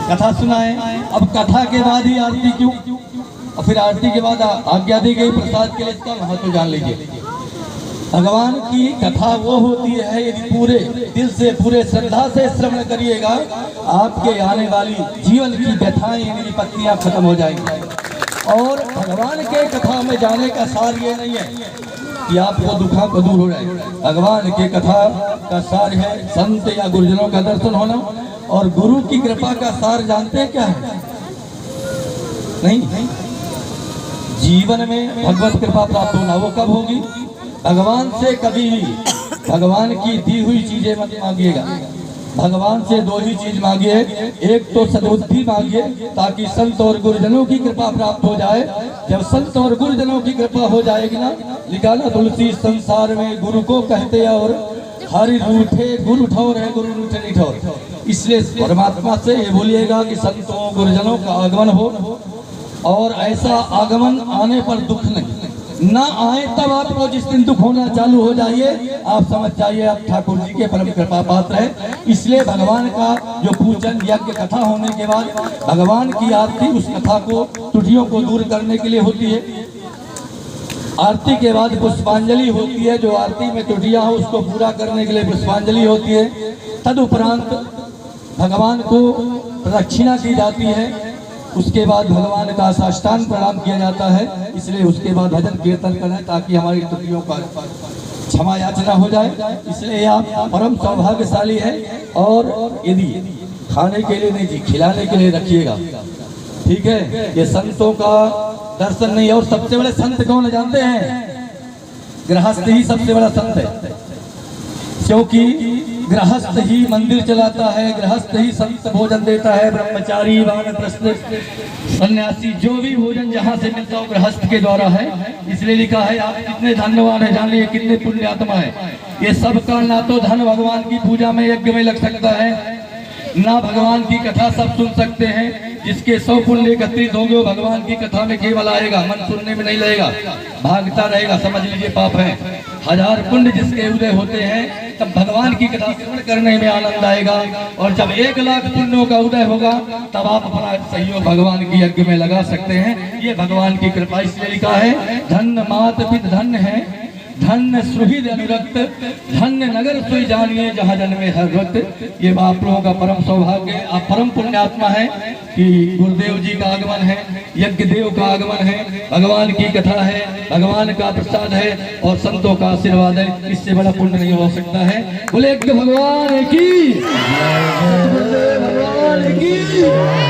कथा सुनाए। अब कथा के बाद ही आरती क्यों, और फिर आरती के बाद आज्ञा दी गई प्रसाद के लिए, इसका महत्व जान लीजिए। भगवान की कथा वो होती है, यदि पूरे दिल से पूरे श्रद्धा से श्रवण करिएगा, आपके आने वाली जीवन की व्यथाएं यानी विपत्तियां खत्म हो जाएंगी। और भगवान के कथा में जाने का सार ये नहीं है कि आपको दुखा को दूर हो जाए। भगवान के कथा का सार है संत या गुरुजनों का दर्शन होना, और गुरु की कृपा का सार जानते हैं क्या है? नहीं, जीवन में भगवत कृपा प्राप्त होना। वो कब होगी? भगवान से कभी भी भगवान की दी हुई चीजें मत मांगिएगा। भगवान से दो ही चीज मांगिए, एक तो सद्बुद्धि मांगिए ताकि संत और गुरुजनों की कृपा प्राप्त हो जाए। जब संत और गुरुजनों की कृपा हो जाएगी ना, लिखा ना तुलसी संसार में गुरु को कहते और हरि रूठे गुरु ठौर है, गुरु रूठे नहीं ठौर। इसलिए परमात्मा से ये बोलिएगा कि संतों गुरुजनों का आगमन हो, और ऐसा आगमन आने पर दुख नहीं ना आए। तब आपको जिस दिन दुख होना चालू हो जाइए, आप समझ जाइए आप ठाकुर जी के परम कृपा पात्र है। इसलिए भगवान का जो पूजन यज्ञ कथा होने के बाद भगवान की आरती उस कथा को त्रुटियों को दूर करने के लिए होती है। आरती के बाद पुष्पांजलि होती है, जो आरती में त्रुटियां हो उसको पूरा करने के लिए पुष्पांजलि होती है। तदुपरांत भगवान को प्रदक्षिणा की जाती है। उसके बाद भगवान का साष्टांग प्रणाम किया जाता है। इसलिए उसके बाद भजन कीर्तन करें ताकि हमारी त्रुटियों का क्षमा याचना हो जाए। इसलिए आप परम सौभाग्यशाली है। और यदि खाने के लिए नहीं जी, खिलाने के लिए रखिएगा, ठीक है? ये संतों का दर्शन नहीं। और सबसे बड़े संत कौन है जानते हैं? गृहस्थ ही सबसे बड़ा संत है, क्योंकि गृहस्थ ही मंदिर चलाता है, गृहस्थ ही संत भोजन देता है। ब्रह्मचारी वानप्रस्थ सन्यासी जो भी भोजन जहाँ से मिलता हो गृहस्थ के द्वारा है। इसलिए लिखा है आप कितने धन्यवान है, जानिए कितने पुण्यात्मा है। ये सब का ना तो धन भगवान की पूजा में यज्ञ में लग सकता है, ना भगवान की कथा सब सुन सकते हैं। जिसके 100 पुण्य एकत्रित होंगे वो भगवान की कथा में केवल आएगा, मन सुनने में नहीं लगेगा, भागता रहेगा, समझ लीजिए पाप है। 1000 पुण्य जिसके उदय होते हैं तब भगवान की कथा श्रवण करने में आनंद आएगा। और जब 1 लाख पुण्यों का उदय होगा तब आप अपना सहयोग भगवान की यज्ञ में लगा सकते हैं। ये भगवान की कृपा। इसलिए लिखा है धन्य मात पिता धन्य है, धन्य सुहृद अनुरक्त, धन्य नगर सोई जानिए जहाँ जन्मे हर वक्त। ये आप लोगों का परम सौभाग्य। आप परम पुण्यात्मा है कि गुरुदेव जी का आगमन है, यज्ञ देव का आगमन है, भगवान की कथा है, भगवान का प्रसाद है और संतों का आशीर्वाद है। इससे बड़ा पुण्य नहीं हो सकता है। बोले भगवान की, भगवान की।